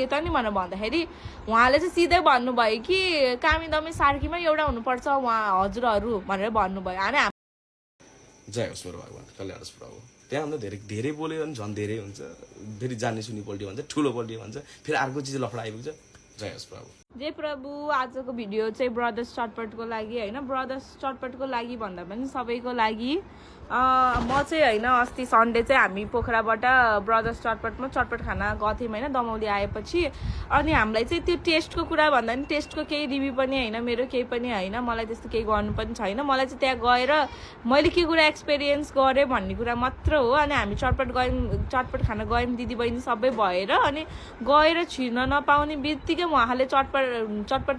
लागे त नि भनेर भन्दाखेरि उहाँले चाहिँ सिधै भन्नुभयो कि कामी दमी सार्कीमा एउटा हुनुपर्छ उहाँ हजुरहरू भनेर भन्नुभयो। अनि जय होस् मेरो भगवान् कल्याण होस् प्रभु। त्यहाँ भन्दा धेरै बोल्यो भने झन् धेरै हुन्छ, फेरि जान्ने सुन्ने पल्टी भन्छ, ठुलो पल्टी भन्छ, फेरि अर्को चिज लफडा आइपुग्छ। जय होस् प्रभु। जय प्रभु। आजको भिडियो चाहिँ ब्रदर्स चटपटको लागि होइन, ब्रदर्स चटपटको लागि भन्दा पनि सबैको लागि। म चाहिँ होइन अस्ति सन्डे चाहिँ हामी पोखराबाट ब्रदर्स चटपटमा चटपट खाना गएको थियौँ होइन, दमौली आएपछि। अनि हामीलाई चाहिँ त्यो टेस्टको कुरा भन्दा पनि टेस्टको केही रिभ्यू पनि होइन, मेरो केही पनि होइन, मलाई त्यस्तो केही गर्नु पनि छैन। मलाई चाहिँ त्यहाँ गएर मैले के कुरा एक्सपिरियन्स गरेँ भन्ने कुरा मात्र हो। अनि हामी चटपट खाना गयौँ दिदी बहिनी सबै भएर। अनि गएर छिर्न नपाउने बित्तिकै उहाँले चटपट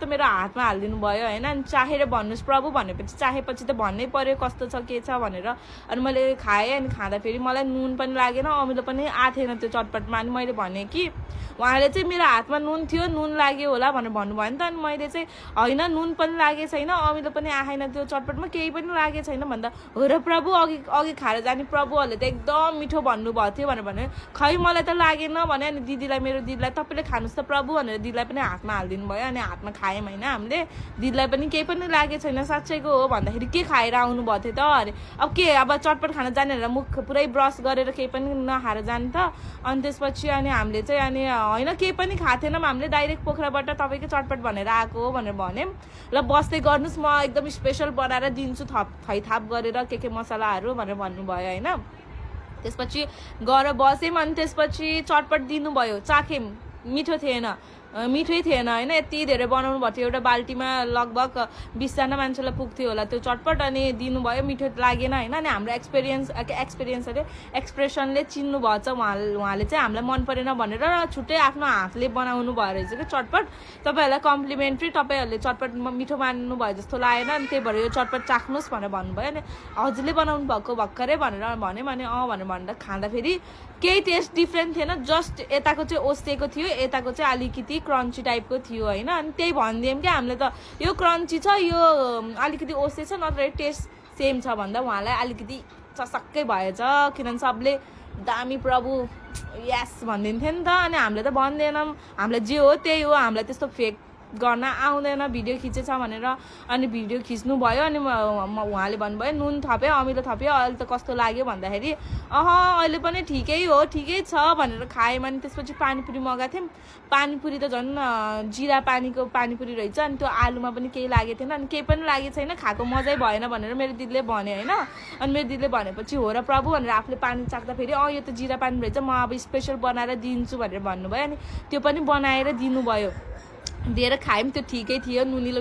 त मेरो हातमा हालिदिनु भयो होइन। अनि चाहेर भन्नुहोस् प्रभु भनेपछि चाहेपछि त भन्नै पर्यो कस्तो छ के छ भनेर। अनि मैले खाएँ। अनि खाँदाखेरि मलाई नुन पनि लागेन, अमिलो पनि आएको थिएन त्यो चटपटमा। अनि मैले भनेँ कि उहाँले चाहिँ मेरो हातमा नुन थियो, नुन लाग्यो होला भनेर भन्नुभयो नि त। अनि मैले चाहिँ होइन नुन पनि लागेको छैन, अमिलो पनि आएन त्यो चटपटमा, केही पनि लागेको छैन भन्दा हो र प्रभु अघि खाएर जाने प्रभुहरूले त एकदम मिठो भन्नुभएको थियो भनेर भने। खै मलाई त लागेन भने। अनि मेरो दिदीलाई तपाईँले खानुहोस् त प्रभु भनेर दिदीलाई पनि हातमा हालिदिनु भयो। अनि हातमा खायौँ होइन हामीले, दिदीलाई पनि केही पनि लागेको छैन। साँच्चैको हो भन्दाखेरि के खाएर आउनुभएको थियो त अरे, अब के अब चटपट खान जाने भनेर मुख पुरै ब्रस गरेर केही पनि नखाएर जाने त। अनि त्यसपछि अनि हामीले चाहिँ अनि होइन केही पनि खाएको थिएनौँ, हामीले डाइरेक्ट पोखराबाट तपाईँकै चटपट भनेर आएको हो भनेर भन्यौँ। ल बस्दै गर्नुहोस् म एकदम स्पेसल बनाएर दिन्छु थैथाप गरेर के मसलाहरू भनेर भन्नुभयो होइन। त्यसपछि गएर बस्यौँ। अनि त्यसपछि चटपट दिनुभयो, चाख्यौँ, मिठो थिएन, मिठै थिएन होइन। यति धेरै बनाउनु भएको थियो, एउटा बाल्टीमा लगभग 20जना मान्छेलाई पुग्थ्यो होला त्यो चटपट। अनि दिनुभयो, मिठो लागेन होइन। अनि हाम्रो एक्सपिरियन्सले एक्सप्रेसनले चिन्नु भएछ उहाँले चाहिँ हामीलाई मन परेन भनेर छुट्टै आफ्नो हातले बनाउनु भयो रहेछ कि चटपट। तपाईँहरूलाई कम्प्लिमेन्ट्री, तपाईँहरूले चटपट मिठो मान्नु भयो जस्तो लागेन। अनि त्यही भएर यो चटपट चाख्नुहोस् भनेर भन्नुभयो। अनि हजुरले बनाउनु भएको भर्खरै भनेर भन्यो। भने भनेर भनेर खाँदाखेरि केही टेस्ट डिफ्रेन्ट थिएन, जस्ट यताको चाहिँ ओस्टेको थियो, यताको चाहिँ अलिकति क्रन्ची टाइपको थियो होइन। अनि त्यही भनिदियौँ क्या हामीले त यो क्रन्ची छ, यो अलिकति ओस्टे छ, नत्र टेस्ट सेम छ भन्दा उहाँलाई अलिकति चसक्कै भएछ। किनभने सबले दामी प्रभु यस भनिदिन्थ्यो नि त। अनि हामीले त भन्दैनौँ, हामीलाई जे हो त्यही हो, हामीलाई त्यस्तो फेक गर्न आउँदैन भिडियो खिचेछ भनेर। अनि भिडियो खिच्नु भयो। अनि उहाँले भन्नुभयो नुन थप्यो, अमिलो थप्यो, अहिले त कस्तो लाग्यो भन्दाखेरि अहिले पनि ठिकै हो, ठिकै छ भनेर खाएँ। अनि त्यसपछि पानीपुरी मगाएको थियौँ, पानीपुरी त झन् जिरा पानीको पानीपुरी रहेछ। अनि त्यो आलुमा पनि केही लागेको थिएन, अनि केही पनि लागेको छैन, खाएको मजै भएन भनेर मेरो दिदीले भन्यो होइन। अनि मेरो दिदीले भनेपछि हो र प्रभु भनेर आफूले पानी चाख्दाखेरि यो त जिरा पानी रहेछ, म अब स्पेसल बनाएर दिन्छु भनेर भन्नुभयो। अनि त्यो पनि बनाएर दिनुभयो, दिएर खायौँ, त्यो ठिकै थियो, नुनिलो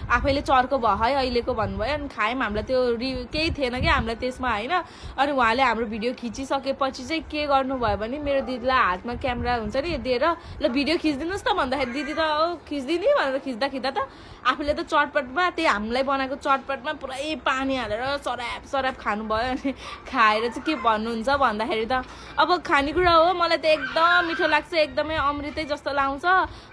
आफैले चर्को भयो है अहिलेको भन्नुभयो। अनि खायौँ, हामीलाई त्यो केही थिएन कि हामीलाई त्यसमा होइन। अनि उहाँले हाम्रो भिडियो खिचिसकेपछि चाहिँ के गर्नुभयो भने मेरो दिदीलाई हातमा क्यामेरा हुन्छ नि दिएर ल भिडियो खिचिदिनुहोस् त भन्दाखेरि दिदी त खिचिदिने भनेर खिच्दा त आफूले त चटपटमा त्यही हामीलाई बनाएको चटपटमा पुरै पानी हालेर सराप खानुभयो। अनि खाएर चाहिँ के भन्नुहुन्छ भन्दाखेरि त अब खानेकुरा हो, मलाई त एकदम मिठो लाग्छ, एकदमै अमृतै जस्तो लाउँछ।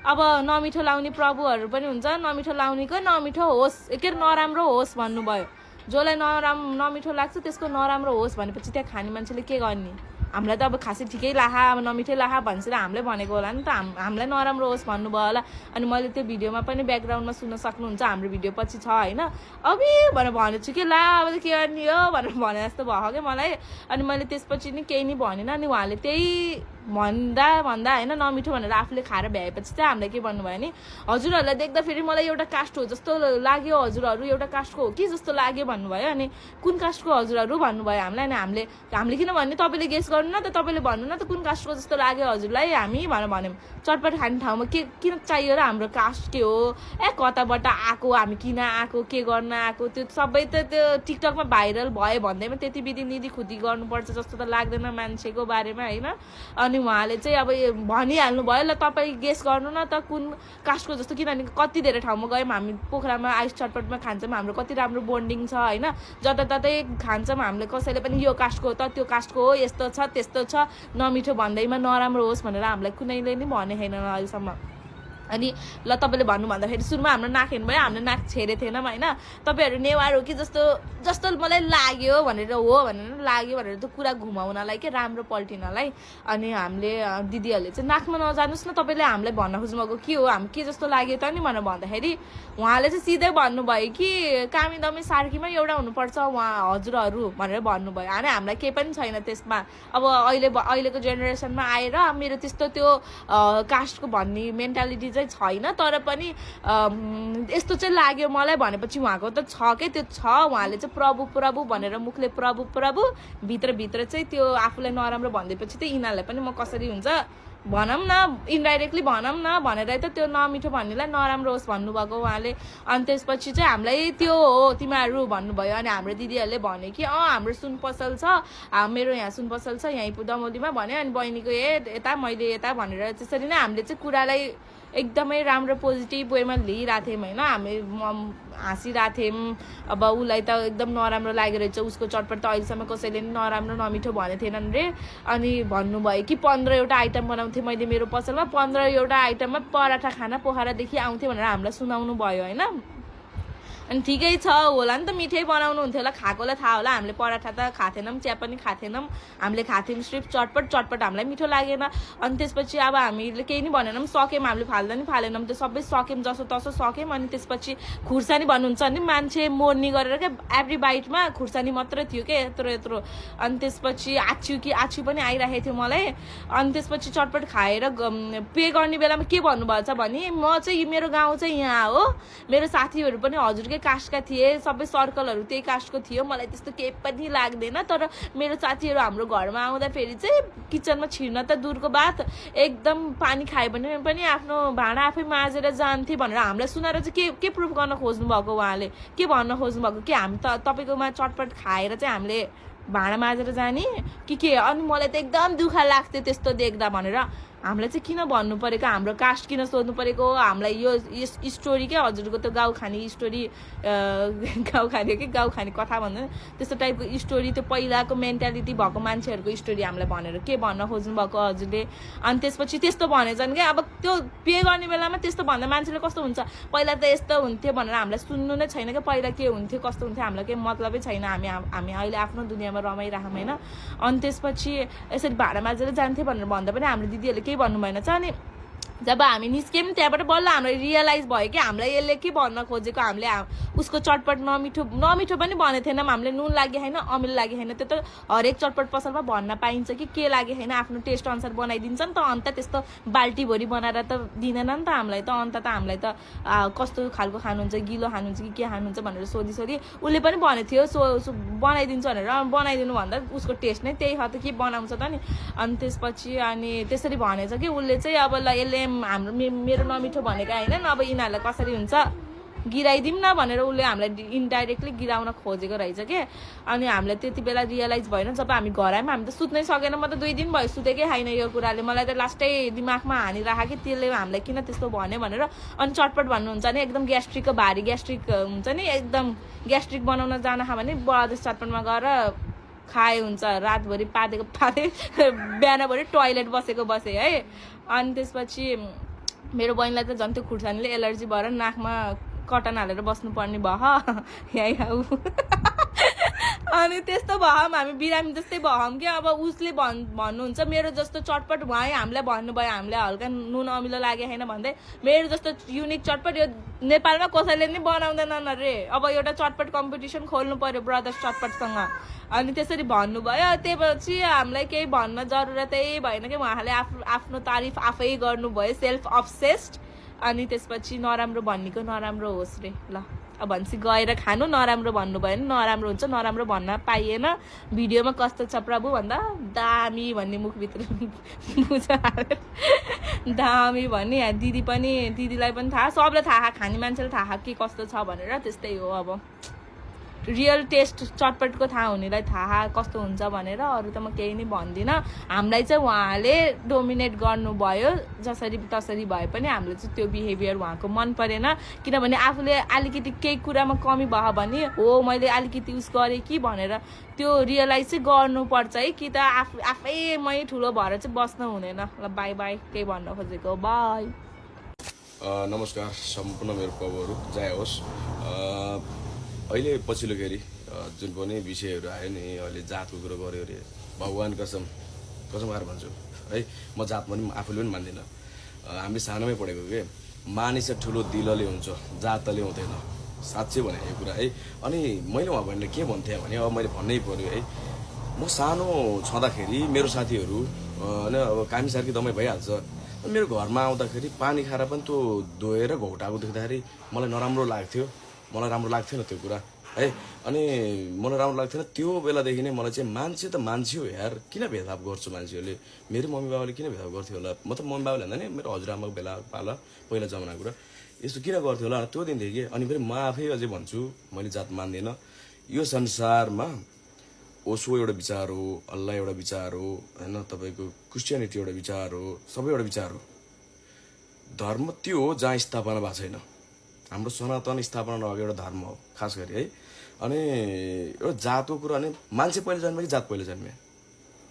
अब नमिठो लाउने प्रभुहरू पनि हुन्छ, नमिठो लाउनेको नमिठो होस् के नराम्रो होस् भन्नुभयो। जसलाई नमिठो लाग्छ त्यसको नराम्रो होस् भनेपछि त्यहाँ खाने मान्छेले के गर्ने? हामीलाई त अब खासै ठिकै लाहा, अब नमिठै लाहा भन्छ हामीले भनेको होला नि त, हामीलाई नराम्रो होस् भन्नुभयो होला। अनि मैले त्यो भिडियोमा पनि ब्याकग्राउन्डमा सुन्न सक्नुहुन्छ, हाम्रो भिडियो पछि छ होइन। अबि भनेर भनेको छु कि ला अब के गर्ने हो भनेर भने जस्तो भयो क्या मलाई। अनि मैले त्यसपछि नि केही नि भनेन। अनि उहाँले त्यही भन्दा होइन नमिठो भनेर आफूले खाएर भ्याएपछि चाहिँ हामीलाई के भन्नुभयो नि, हजुरहरूलाई देख्दा फेरि मलाई एउटा कास्ट हो जस्तो लाग्यो, हजुरहरू एउटा कास्टको हो कि जस्तो लाग्यो भन्नुभयो। अनि कुन कास्टको हजुरहरू भन्नुभयो हामीलाई। अनि हामीले किन भन्ने, तपाईँले गेस गर्नु न त, तपाईँले भन्नु न त कुन कास्टको जस्तो लाग्यो हजुरलाई हामी भनेर भन्यौँ। चटपट खाने ठाउँमा किन चाहियो र हाम्रो कास्ट के हो, कताबाट आएको, हामी किन आएको, के गर्न आएको, त्यो सबै त त्यो टिकटकमा भाइरल भयो भन्दैमा त्यति विधि खुदी गर्नुपर्छ जस्तो त लाग्दैन मान्छेको बारेमा होइन। अनि उहाँले चाहिँ अब भनिहाल्नु भयो ल तपाईँ गेस गर्नु न त कुन कास्टको जस्तो, किनभने कति धेरै ठाउँमा गयौँ हामी, पोखरामा आइस चटपटमा खान्छौँ, हाम्रो कति राम्रो बोन्डिङ छ होइन, जताततै खान्छौँ हामीले, कसैले पनि यो कास्टको हो त त्यो कास्टको हो, यस्तो छ त्यस्तो छ, नमिठो भन्दैमा नराम्रो होस् भनेर हामीलाई कुनैले नि भने छैन अहिलेसम्म। अनि ल तपाईँले भन्नुभन्दाखेरि सुरुमा हाम्रो नाक हेर्नु भयो, हामीले नाक छेरे थिएनौँ होइन। तपाईँहरू नेवार हो कि जस्तो मलाई लाग्यो भनेर हो भनेर लाग्यो भनेर त कुरा घुमाउनलाई के राम्रो पल्टिनलाई। अनि हामीले दिदीहरूले चाहिँ नाकमा नजानुहोस् न, तपाईँले हामीलाई भन्न खोज्नुभएको के हो, हामी के जस्तो लाग्यो त नि भनेर भन्दाखेरि उहाँले चाहिँ सिधै भन्नुभयो कि कामी दमी सार्कीमा एउटा हुनुपर्छ उहाँ हजुरहरू भनेर भन्नुभयो। अनि हामीलाई केही पनि छैन त्यसमा। अब अहिलेको जेनेरेसनमा आएर मेरो त्यस्तो त्यो कास्टको भन्ने मेन्टालिटी चाहिँ छैन, तर पनि यस्तो चाहिँ लाग्यो मलाई भनेपछि उहाँको त छ के त्यो छ। उहाँले चाहिँ प्रभु प्रभु भनेर मुखले प्रभु प्रभु भित्र चाहिँ त्यो आफूलाई नराम्रो भनिदिएपछि त यिनीहरूलाई पनि म कसरी हुन्छ भनौँ न, इन्डाइरेक्टली भनौँ न भनेर त त्यो नमिठो भन्नेलाई नराम्रो होस् भन्नुभएको उहाँले। अनि त्यसपछि चाहिँ हामीलाई त्यो हो तिमीहरू भन्नुभयो। अनि हाम्रो दिदीहरूले भन्यो कि हाम्रो सुन पसल छ, मेरो यहाँ सुन पसल छ यहीँ दमौलीमा भन्यो। अनि बहिनीको यता मैले यता भनेर त्यसरी नै हामीले चाहिँ कुरालाई एकदमै राम्रो पोजिटिभ वेमा लिइरहेको थियौँ होइन। हामी हाँसिरहेको थियौँ। अब उसलाई त एकदम नराम्रो लागेको रहेछ, उसको चटपट त अहिलेसम्म कसैले नि नराम्रो नमिठो भनेको थिएनन् रे। अनि भन्नुभयो कि 15वटा आइटम बनाउँथेँ मैले मेरो पसलमा, 15वटा आइटममा पराठा खाना पोखरादेखि आउँथेँ भनेर हामीलाई सुनाउनु भयो होइन। अनि ठिकै छ होला नि त, मिठै बनाउनु हुन्थ्यो होला, खाएकोलाई थाहा होला। हामीले पराठा त खाथेनौँ, चिया पनि खाथेनौँ, हामीले खाथ्यौँ सिर्फ चटपट हामीलाई मिठो लागेन। अनि त्यसपछि अब हामीले केही नि भनेनौँ, सक्यौँ, हामीले फाल्दा नि फालेनौँ, त्यो सबै सक्यौँ, जसो तसो सक्यौँ। अनि त्यसपछि खुर्सानी भन्नुहुन्छ नि मान्छे मोर्नी गरेर क्या एभ्री बाइटमा खुर्सानी मात्रै थियो क्या यत्रो। अनि त्यसपछि आछु पनि आइरहेको थियो मलाई। अनि त्यसपछि चटपट खाएर पे गर्ने बेलामा के भन्नुभएको छ भने म चाहिँ मेरो गाउँ चाहिँ यहाँ हो, मेरो साथीहरू पनि हजुरकै कास्टका थिए, सबै सर्कलहरू त्यही कास्टको थियो, मलाई त्यस्तो केही पनि लाग्दैन। तर मेरो साथीहरू हाम्रो घरमा आउँदाखेरि चाहिँ किचनमा छिर्न त दूरको बात, एकदम पानी खायो भने पनि आफ्नो भाँडा आफै माझेर जान्थे भनेर हामीलाई सुनाएर चाहिँ के प्रुफ गर्न खोज्नु भएको उहाँले, के भन्न खोज्नु भएको कि हामी त तपाईँकोमा चटपट खाएर चाहिँ हामीले भाँडा माझेर जाने कि के। अनि मलाई त एकदम दुःख लाग्थ्यो त्यस्तो देख्दा भनेर। हामीलाई चाहिँ किन भन्नु परेको, हाम्रो कास्ट किन सोध्नु परेको, हामीलाई यो स्टोरी क्या हजुरको त्यो गाउँ खाने स्टोरी, गाउँ खाने कथा भन्दैन त्यस्तो टाइपको स्टोरी, त्यो पहिलाको मेन्टालिटी भएको मान्छेहरूको स्टोरी हामीलाई भनेर के भन्न खोज्नु भएको हजुरले। अनि त्यसपछि त्यस्तो भनेछन् क्या। अब त्यो पे गर्ने बेलामा त्यस्तो भन्दा मान्छेले कस्तो हुन्छ, पहिला त यस्तो हुन्थ्यो भनेर हामीलाई सुन्नु नै छैन क्या, पहिला के हुन्थ्यो कस्तो हुन्थ्यो हामीलाई केही मतलबै छैन, हामी अहिले आफ्नो दुनियाँमा रमाइरहौँ होइन। अनि त्यसपछि यसरी भाँडा माझेर जान्थ्यो भनेर भन्दा पनि हाम्रो दिदीहरूले केही भन्नु भएन छ। अनि जब हामी निस्क्यौँ त्यहाँबाट बल्ल हामीलाई रियलाइज भयो कि हामीलाई यसले के भन्न खोजेको, हामीले उसको चटपट नमिठो पनि भनेको थिएनौँ, हामीले नुन लागे होइन अमिलो लागे होइन, त्यो त हरेक चटपट पसलमा भन्न पाइन्छ कि के लागे होइन, आफ्नो टेस्ट अनुसार बनाइदिन्छ नि त। अन्त त्यस्तो बाल्टीभरि बनाएर त दिँदैन नि त हामीलाई त। अन्त त हामीलाई त कस्तो खालको खानुहुन्छ, गिलो खानुहुन्छ कि के खानुहुन्छ भनेर सोधी उसले पनि भनेको थियो बनाइदिन्छु भनेर। बनाइदिनु भन्दा उसको टेस्ट नै त्यही हो त, के बनाउँछ त नि। अनि त्यसपछि अनि त्यसरी भनेछ कि उसले चाहिँ अब ल यसले हाम्रो मेरो नमिठो भनेको होइन, अब यिनीहरूलाई कसरी हुन्छ गिराइदिउँ न भनेर उसले हामीलाई इन्डाइरेक्टली गिराउन खोजेको रहेछ के। अनि हामीलाई त्यति बेला रियलाइज भएन। जब हामी घर आयौँ हामी त सुत्नै सकेन, म त 2 दिन भयो सुतेकै छैन यो कुराले। मलाई त लास्टै दिमागमा हानिराख्यो कि त्यसले हामीलाई किन त्यस्तो भन्यो भनेर। अनि चटपट भन्नुहुन्छ नि एकदम ग्यास्ट्रिकको भारी ग्यास्ट्रिक हुन्छ नि, एकदम ग्यास्ट्रिक बनाउन जान भने बर्देश चटपटमा गएर खाए हुन्छ, रातभरि पादेको बिहानभरि टोयलेट बसे है। अनि त्यसपछि मेरो बहिनीलाई त झन् त्यो खुर्सानीले एलर्जी भएर नाकमा कटन हालेर बस्नुपर्ने भयो यही हो। अनि त्यस्तो भयौँ हामी, बिरामी जस्तै भयौँ क्या। अब उसले भन्नुहुन्छ मेरो जस्तो चटपट उहाँ हामीलाई भन्नुभयो, हामीलाई हल्का नुन अमिलो लाग्यो होइन भन्दै, मेरो जस्तो युनिक चटपट यो नेपालमा कसैले नि बनाउँदैनन् अरे। अब एउटा चटपट कम्पिटिसन खोल्नु पर्यो ब्रदर्स चटपटसँग। अनि त्यसरी भन्नुभयो। त्यसपछि हामीलाई केही भन्न जरुरतै भएन कि उहाँले आफ्नो तारिफ आफै गर्नुभयो, सेल्फ अब्सेस्ड। अनि त्यसपछि नराम्रो भन्नेको नराम्रो होस् रे ल, अब भन्छ गएर खानु, नराम्रो भन्नुभयो भने नराम्रो हुन्छ, नराम्रो भन्न पाइएन। भिडियोमा कस्तो छ प्रभु भन्दा दामी भन्ने मुखभित्र दामी भन्ने। दिदीलाई पनि थाहा, सबलाई थाहा, खाने मान्छेलाई थाहा के कस्तो छ भनेर। त्यस्तै हो, अब रियल टेस्ट चटपटको थाहा हुनेलाई थाहा कस्तो हुन्छ भनेर। अरू त म केही नै भन्दिनँ। हामीलाई चाहिँ उहाँले डोमिनेट गर्नुभयो जसरी तसरी भए पनि हामीले चाहिँ त्यो बिहेभियर उहाँको मन परेन। किनभने आफूले अलिकति केही कुरामा कमी भयो भने हो मैले अलिकति उस गरेँ कि भनेर त्यो रियलाइज चाहिँ गर्नुपर्छ है, कि त आफै मै ठुलो भएर चाहिँ बस्न हुँदैन। ल बाई बाई, केही भन्न खोजेको बाई। नमस्कार सम्पूर्ण मेरो प्रभुहरू जय होस्। अहिले पछिल्लोखेरि जुन पनि विषयहरू आयो नि, अहिले जातको कुरो गऱ्यो अरे, भगवान् कसम खाएर भन्छु है, म जात पनि आफूले पनि मान्दिनँ। हामीले सानोमै पढेको के मानिस ठुलो दिलले हुन्छ, जातले हुँदैन। साँच्चै भने यो कुरा है। अनि मैले उहाँ बहिनीले के भन्थेँ भने अब मैले भन्नै पर्यो है। म सानो छँदाखेरि मेरो साथीहरू होइन अब कामी सार्की दमै भइहाल्छ, मेरो घरमा आउँदाखेरि पानी खाएर पनि त्यो धोएर घोटाएको देख्दाखेरि मलाई नराम्रो लाग्थ्यो। मलाई राम्रो लाग्थेन त्यो कुरा है। अनि मलाई राम्रो लाग्थेन। त्यो बेलादेखि नै मलाई चाहिँ मान्छे त मान्छे हो यार, किन भेदभाव गर्छ मान्छेहरूले। मेरो मम्मी बाबाले किन भेदभाव गर्थ्यो होला, मतलब मम्मी बाबाले भन्दा नि मेरो हजुरआमाको बेला पाला पहिला जमानाको कुरा, यस्तो किन गर्थ्यो होला त्यो दिनदेखि कि। अनि फेरि म आफै अझै भन्छु, मैले जात मान्दिनँ। यो संसारमा ओसो एउटा विचार हो, अल्लाह एउटा विचार हो होइन, तपाईँको क्रिस्चियनिटी एउटा विचार हो, सबै एउटा विचार हो। धर्म त्यो हो जहाँ स्थापना भएको छैन। हाम्रो सनातन स्थापना नभएको एउटा धर्म हो खास गरी है। अनि एउटा जातको कुरा भने मान्छे पहिले जन्मे कि जात पहिले जन्मे?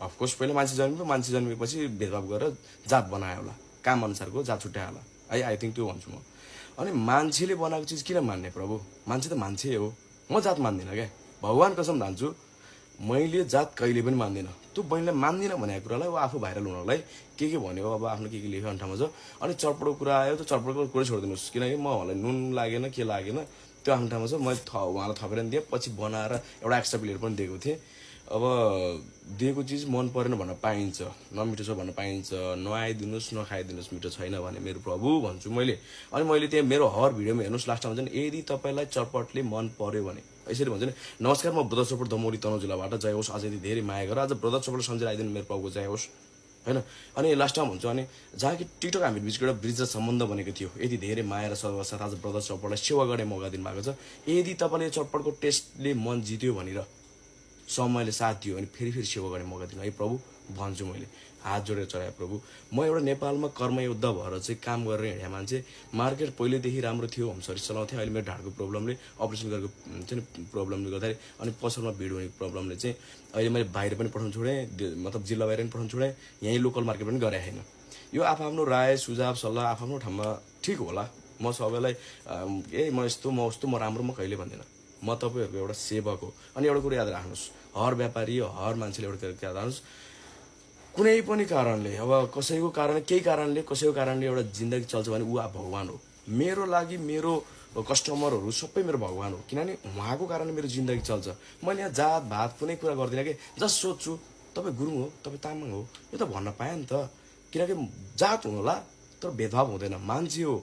अफकोर्स पहिला मान्छे जन्मियो, मान्छे जन्मेपछि भेदभाव गरेर जात बनायो होला, काम अनुसारको जात छुट्यायो होला है। आई थिङ्क त्यो भन्छु म। अनि मान्छेले बनाएको चिज किन मान्ने प्रभु? मान्छे त मान्छे हो। म जात मान्दिनँ क्या, भगवान् कसम धान्छु। मैले जात कहिले पनि मान्दिनँ। त्यो बहिनीलाई मान्दिनँ भनेको कुरालाई ऊ आफू भाइरल हुनलाई के भन्यो, अब आफ्नो के लेख्यो अन्ठामा छ। अनि चटपटको कुरा आयो, त्यो चटपटको कुरै छोडिदिनुहोस्, किनकि म उहाँलाई नुन लागेन के लागेन त्यो आफ्नो ठाउँमा छ। मैले उहाँलाई थपेर दिएँ, पछि बनाएर एउटा एक्स्ट्रा प्लेट पनि दिएको थिएँ। अब दिएको चिज मन परेन भन्न पाइन्छ, नमिठो छ भन्न पाइन्छ, नआइदिनुहोस् नखाइदिनुहोस् मिठो छैन भने मेरो प्रभु भन्छु मैले। अनि मैले त्यहाँ मेरो हर भिडियोमा हेर्नुहोस् लास्टमा हुन्छ नि, यदि तपाईँलाई चटपटले मन पर्यो भने यसरी भन्छ नि, नमस्कार म ब्रदर चटपट दमौली तनहुँ जिल्लाबाट जय होस्। अझै धेरै माया गरेर आज ब्रदर चटपट सम्झेर आइदिनु मेरो प्रभुको जय होस् होइन। अनि लास्टमा भन्छ अनि जहाँ कि टिकटक हामी बिचको एउटा ब्रिज र सम्बन्ध बनेको थियो, यदि धेरै माया र सर्वसाथ आज ब्रदर चटपटलाई सेवा गर्ने मौका दिनुभएको छ। यदि तपाईँले चटपटको टेस्टले मन जित्यो भनेर समयले साथ दियो अनि फेरि सेवा गर्ने मौका दिनु है प्रभु भन्छु मैले, हात जोडेर चढाए प्रभु। म एउटा नेपालमा कर्मयोद्धा भएर चाहिँ काम गरेर हिँडेँ मान्छे। मार्केट पहिलेदेखि राम्रो थियो, होम सर्भिस चलाउँथेँ। अहिले मेरो ढाडको प्रब्लमले, अपरेसन गरेको चाहिँ प्रब्लमले गर्दाखेरि अनि पसलमा भिड हुने प्रब्लमले चाहिँ अहिले मैले बाहिर पनि पठाउनु छोडेँ, मतलब जिल्ला बाहिर पनि पठाउनु छोडेँ, यहीँ लोकल मार्केट पनि गरेँ छैन। यो आफ्नो राय सुझाव सल्लाह आफ्नो ठाउँमा ठिक होला। म सबैलाई म यस्तो म उस्तो म राम्रो म कहिले भन्दिनँ। म तपाईँहरूको एउटा सेवक हो। अनि एउटा कुरो याद राख्नुहोस्, हर व्यापारी हर मान्छेले एउटा कुरा याद राख्नुहोस्, कुनै पनि कारणले अब कसैको कारण केही कारणले कसैको कारणले एउटा जिन्दगी चल्छ भने ऊ भगवान् हो मेरो लागि। मेरो कस्टमरहरू सबै मेरो भगवान् हो, किनभने उहाँको कारणले मेरो जिन्दगी चल्छ। मैले यहाँ जात भात कुनै कुरा गर्दिनँ कि जस्ट सोध्छु तपाईँ गुरुङ हो, तपाईँ तामाङ हो, यो त भन्न पाएँ नि त। किनकि जात हुनुहोला तर भेदभाव हुँदैन, मान्छे हो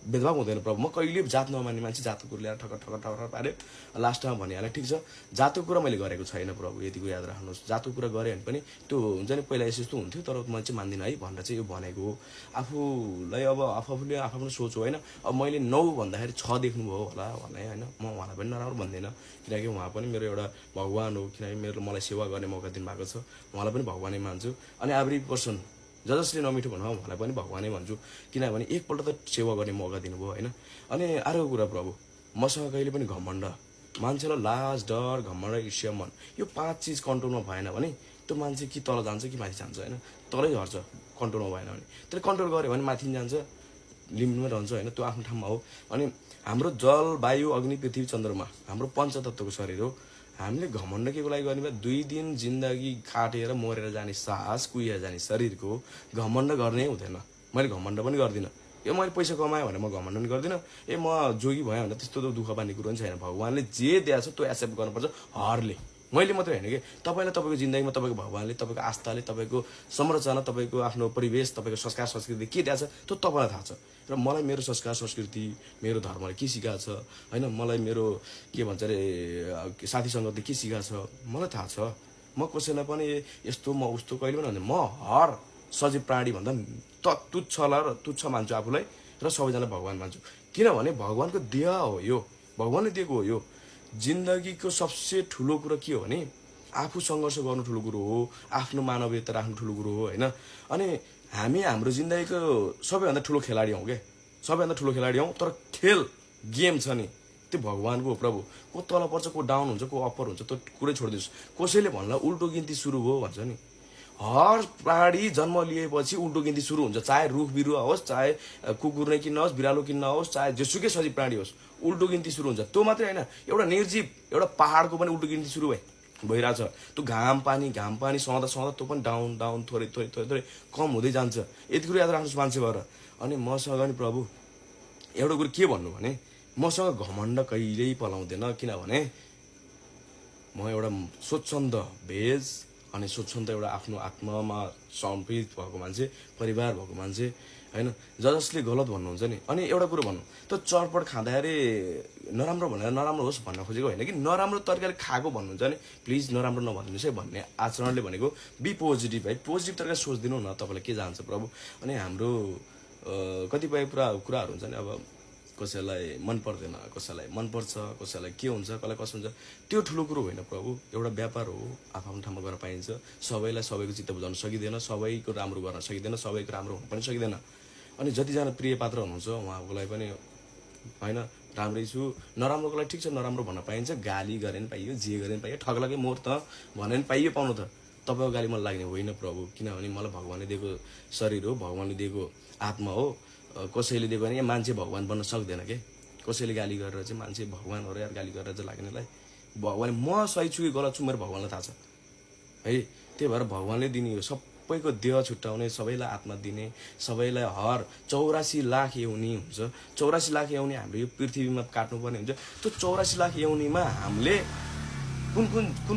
भेदभाव हुँदैन प्रभु। म कहिले जात नमान्ने मान्छे जातको कुरा ल्याएर ठक्कर पार्यो लास्टमा भनिहालेँ ठिक छ। जातको कुरा मैले गरेको छैन प्रभु, यतिको याद राख्नुहोस्। जातको कुरा गरेँ भने पनि त्यो हुन्छ नि पहिला यस्तो हुन्थ्यो तर म चाहिँ मान्दिनँ है भनेर चाहिँ यो भनेको हो। आफूलाई अब आफूले आफ्नो सोच हो होइन। अब मैले 9 भन्दाखेरि 6 देख्नुभयो होला भने होइन, म उहाँलाई पनि नराम्रो भन्दिनँ किनकि उहाँ पनि मेरो एउटा भगवान् हो। किनकि मेरो मलाई सेवा गर्ने मौका दिनुभएको छ, उहाँलाई पनि भगवानै मान्छु। अनि एभ्री पर्सन जसले नमिठो भन्नु उहाँलाई पनि भगवानै भन्छु, किनभने एकपल्ट त सेवा गर्ने मौका दिनुभयो होइन। अनि अर्को कुरा प्रभु, मसँग कहिले पनि घमण्ड, मान्छेलाई लाज डर घमण्ड ईर्ष्या मन यो 5 चिज कन्ट्रोलमा भएन भने त्यो मान्छे कि तल जान्छ कि माथि जान्छ होइन। तलै झर्छ कन्ट्रोलमा भएन भने। त्यसले कन्ट्रोल गर्यो भने माथि जान्छ, लिमिटमा रहन्छ होइन, त्यो आफ्नो ठाउँमा हो। अनि हाम्रो जल वायु अग्नि पृथ्वी चन्द्रमा हाम्रो पञ्चतत्वको शरीर हो। हामीले घमण्ड के को लागि गर्ने? 2 दिन जिन्दगी काटेर मरेर जाने सास कुहिएर जाने शरीरको घमण्ड गर्नै हुँदैन। मैले घमण्ड पनि गर्दिनँ। यो मैले पैसा कमाएँ भने म घमण्ड पनि गर्दिनँ। म जोगी भएँ भने त्यस्तो त दुःख पार्ने कुरो पनि छैन। भगवान्ले जे दिएको छ त्यो एक्सेप्ट गर्नुपर्छ हरले। मैले मात्रै होइन कि तपाईँलाई तपाईँको जिन्दगीमा तपाईँको भगवान्ले तपाईँको आस्थाले तपाईँको संरचना तपाईँको आफ्नो परिवेश तपाईँको संस्कार संस्कृति के दिएको छ त्यो तपाईँलाई थाहा छ। र मलाई मेरो संस्कार संस्कृति मेरो धर्मले के सिकाएको छ होइन, मलाई मेरो के भन्छ अरे साथी सङ्गतले के सिकाएको छ मलाई थाहा छ। म कसैलाई पनि यस्तो म उस्तो कहिले पनि भन्दैन। म हर सजीव प्राणी भन्दा तुच्छ मान्छु आफूलाई र सबैजनालाई भगवान् मान्छु। किनभने भगवान्को देह हो यो, भगवान्ले दिएको हो यो। जिन्दगीको सबसे ठुलो कुरो के हो भने आफू सङ्घर्ष गर्नु ठुलो कुरो हो, आफ्नो मानवीयता राख्नु ठुलो कुरो हो होइन। अनि हामी हाम्रो जिन्दगीको सबैभन्दा ठुलो खेलाडी हौँ क्या, सबैभन्दा ठुलो खेलाडी हौँ। तर खेल गेम छ नि त्यो भगवान्को हो प्रभु। को तल पर्छ को डाउन हुन्छ को अप्पर हुन्छ त्यो कुरै छोडिदिनुहोस्। कसैले भन्ला उल्टो गिन्ती सुरु भयो भन्छ नि, हर प्राणी जन्म लिएपछि उल्टो गिन्ती सुरु हुन्छ, चाहे रुख बिरुवा होस्, चाहे कुकुर नै किन्न होस्, बिरालो किन्न होस्, चाहे जेसुकै सजीव प्राणी होस्, उल्टो गिन्ती सुरु हुन्छ। त्यो मात्रै होइन, एउटा निर्जीव एउटा पहाडको पनि उल्टो गिन्ती सुरु भइरहेछ। त्यो घाम पानी सहँदा सहँदा त्यो पनि डाउन डाउन थोरै थोरै थोरै थोरै कम हुँदै जान्छ। यति कुरो याद राख्नुहोस् मान्छे भएर। अनि मसँग नि प्रभु एउटा कुरो के भन्नु भने, मसँग घमण्ड कहिल्यै पलाउँदैन, किनभने म एउटा स्वच्छन्द भेज अनि स्वच्छन्द एउटा आफ्नो आत्मामा समर्पित भएको मान्छे, परिवार भएको मान्छे होइन, जसले गलत भन्नुहुन्छ नि। अनि एउटा कुरो भन्नु, त्यो चटपट खाँदाखेरि नराम्रो भनेर नराम्रो होस् भन्न खोजेको होइन कि, नराम्रो तरिकाले खाएको भन्नुहुन्छ नि, प्लिज नराम्रो नभनिदिनुहोस् है भन्ने आचरणले भनेको बी पोजिटिभ है, पोजिटिभ तरिकाले सोचिदिनु न, तपाईँलाई के जान्छ प्रभु। अनि हाम्रो कतिपय कुराहरू हुन्छ नि, अब कसैलाई मन पर्दैन, कसैलाई मनपर्छ, कसैलाई के हुन्छ, कसैलाई कसो हुन्छ, त्यो ठुलो कुरो होइन प्रभु। एउटा व्यापार हो, आफ्नो ठाउँमा गर्न पाइन्छ। सबैलाई सबैको चित्त बुझाउन सकिँदैन, सबैको राम्रो गर्न सकिँदैन, सबैको राम्रो हुन पनि सकिँदैन। अनि जतिजना प्रिय पात्र हुनुहुन्छ उहाँकोलाई पनि होइन राम्रै छु, नराम्रोको लागि ठिक छ, नराम्रो भन्न पाइन्छ, गाली गरे पनि पाइयो, जे गरे पनि पाइयो, ठग्लाकै मोर त भने पनि पाइयो, पाउनु त। तपाईँको गाली मलाई लाग्ने होइन प्रभु, किनभने मलाई भगवानले दिएको शरीर हो, भगवानले दिएको आत्मा हो। कसैले दिएको भने मान्छे भगवान बन्न सक्दैन के, कसैले गाली गरेर चाहिँ मान्छे भगवान हो र यार गाली गरेर चाहिँ लाग्नेलाई भगवान, म सही छु कि गलत छु मेरो भगवानलाई थाहा छ है। त्यही भएर भगवानले दिने हो, सबैको देह छुट्याउने, सबैलाई आत्मा दिने, सबैलाई हर 84 लाख योनि हुन्छ, 84 लाख योनि हाम्रो यो पृथ्वीमा काट्नुपर्ने हुन्छ। त्यो 84 लाख योनिमा हामीले कुन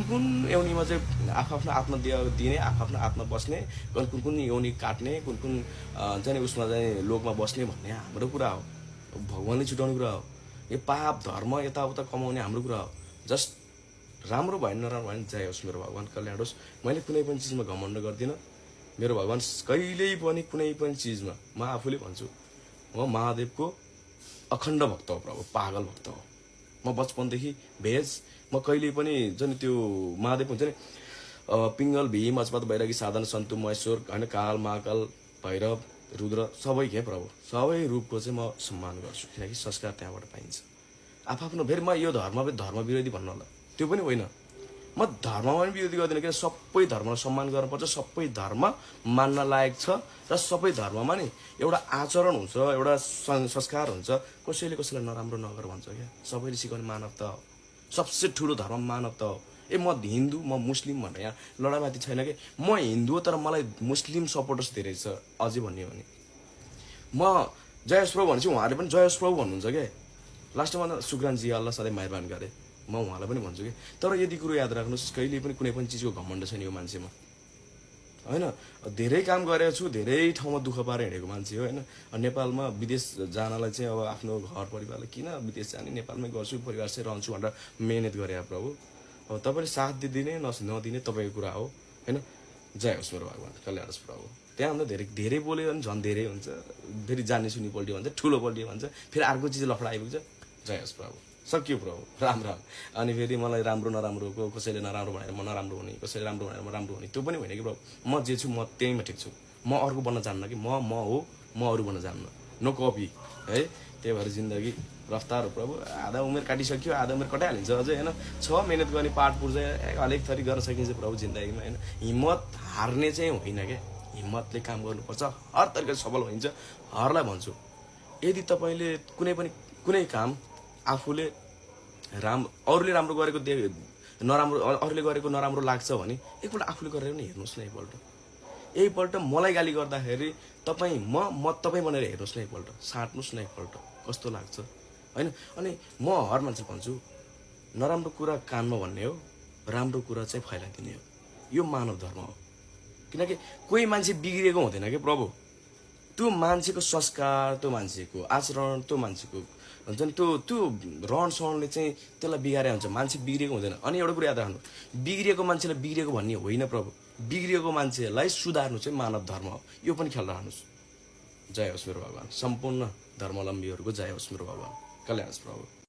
कुन योनिमा चाहिँ आफ्नो आत्मा दिने, आफ्नो आत्मा बस्ने, कुन योनि काट्ने, कुन चाहिँ उसमा चाहिँ लोकमा बस्ने भन्ने हाम्रो कुरा हो, भगवानले छुट्याउने कुरा हो। यो पाप धर्म यताउता कमाउने हाम्रो कुरा हो। जस्ट राम्रो भयो नराम्रो भयो जय होस् मेरो भगवान, कल्याण होस्। मैले कुनै पनि चिजमा घमण्ड गर्दिनँ, मेरो भगवान कहिल्यै पनि कुनै पनि चिजमा, म आफूले भन्छु म महादेवको अखण्ड भक्त हो प्रभु, पागल भक्त हो। म बचपनदेखि भेज, म कहिले पनि जुन त्यो महादेव हुन्छ नि, पिङ्गल भीम अजपत बैरागी साधन सन्तु महेश्वर होइन, काल महाकाल भैरव रुद्र सबै के प्रभु, सबै रूपको चाहिँ म सम्मान गर्छु, किनकि संस्कार त्यहाँबाट पाइन्छ। आफ्नो फेरि म यो धर्म विरोधी भन्नु होला, त्यो पनि होइन, म धर्ममा पनि विरोधी गर्दिनँ, किन सबै धर्मलाई सम्मान गर्नुपर्छ, सबै धर्म मान्न लायक छ, र सबै धर्ममा नि एउटा आचरण हुन्छ, एउटा संस्कार हुन्छ। कसैले कसैलाई नराम्रो नगर भन्छ क्या, सबैले सिकाउने मानवता हो, सबसे ठुलो धर्म मानवता हो। म हिन्दू म मुस्लिम भनेर यहाँ लडाइमाथि छैन कि, म हिन्दू हो तर मलाई मुस्लिम सपोर्टर्स धेरै छ। अझै भन्यो भने म जयस प्रभु भन्छु, उहाँहरूले पनि जयस प्रभु भन्नुहुन्छ क्या। लास्टमा सुक्रानजी अल्लाह सधैँ मेहरबान गरे, म उहाँलाई पनि भन्छु कि। तर यदि कुरो याद राख्नुहोस्, कहिले पनि कुनै पनि चिजको घमण्ड छैन यो मान्छेमा होइन। धेरै काम गरेको छु, धेरै ठाउँमा दुःख पाएर हिँडेको मान्छे हो होइन। नेपालमा विदेश जानलाई चाहिँ अब आफ्नो घर परिवारले किन विदेश जाने, नेपालमै गर्छु, परिवारसँग रहन्छु भनेर मेहनत गरे प्रभु। अब तपाईँले साथ दिने नदिने तपाईँको कुरा हो होइन। जय होस् मेरो भगवान, कल्याण होस् प्रभु। त्यहाँभन्दा धेरै बोल्यो भने झन् धेरै हुन्छ, फेरि जाने सुनि पल्टियो भन्छ, ठुलो पल्टियो भन्छ, फेरि अर्को चिज लफडा आइपुग्छ। जय होस् प्रभु, सक्यो प्रभु, राम राम। अनि फेरि मलाई राम्रो नराम्रोको कसैले नराम्रो भनेर म नराम्रो हुने, कसैले राम्रो भनेर म राम्रो हुने, त्यो पनि होइन कि प्रभु। म जे छु म त्यहीमा ठिक छु, म अर्को बन्न जान्न कि, म हो, म अरू बन्न जान्न, नो कपी है। त्यही भएर जिन्दगी रफ्तार हो प्रभु। आधा उमेर काटिसक्यो, आधा उमेर कटाइहालिन्छ अझै होइन। मेहनत गर्ने पाठ पूर्जा हरेक थरी गर्न सकिन्छ प्रभु जिन्दगीमा होइन। हिम्मत हार्ने चाहिँ होइन क्या, हिम्मतले काम गर्नुपर्छ, हर तरिकाले सफल भइन्छ। हरलाई भन्छु, यदि तपाईँले कुनै काम आफूले अरूले राम्रो गरेको नराम्रो, अरूले गरेको नराम्रो लाग्छ भने एकपल्ट आफूले गरेर पनि हेर्नुहोस् न। एकपल्ट मलाई गाली गर्दाखेरि तपाईँ म तपाईँ भनेर हेर्नुहोस् न, एकपल्ट साट्नुहोस् न, एकपल्ट कस्तो लाग्छ होइन। अनि म हर मान्छे भन्छु, नराम्रो कुरा कानमा भन्ने हो, राम्रो कुरा चाहिँ फैलाइदिने हो, यो मानव धर्म हो। किनकि कोही मान्छे बिग्रिएको हुँदैन कि प्रभु, त्यो मान्छेको संस्कार, त्यो मान्छेको आचरण, त्यो मान्छेको हुन्छ नि त्यो रहन सहनले चाहिँ त्यसलाई बिगारे हुन्छ, मान्छे बिग्रिएको हुँदैन। अनि एउटा कुरा याद राख्नु, बिग्रिएको मान्छेलाई बिग्रिएको भन्ने होइन प्रभु, बिग्रिएको मान्छेलाई सुधार्नु चाहिँ मानव धर्म हो, यो पनि ख्याल राख्नुहोस्। जय होस् मेरो भगवान, सम्पूर्ण धर्मावलम्बीहरूको जय होस् मेरो भगवान, कल्याण होस् प्रभु।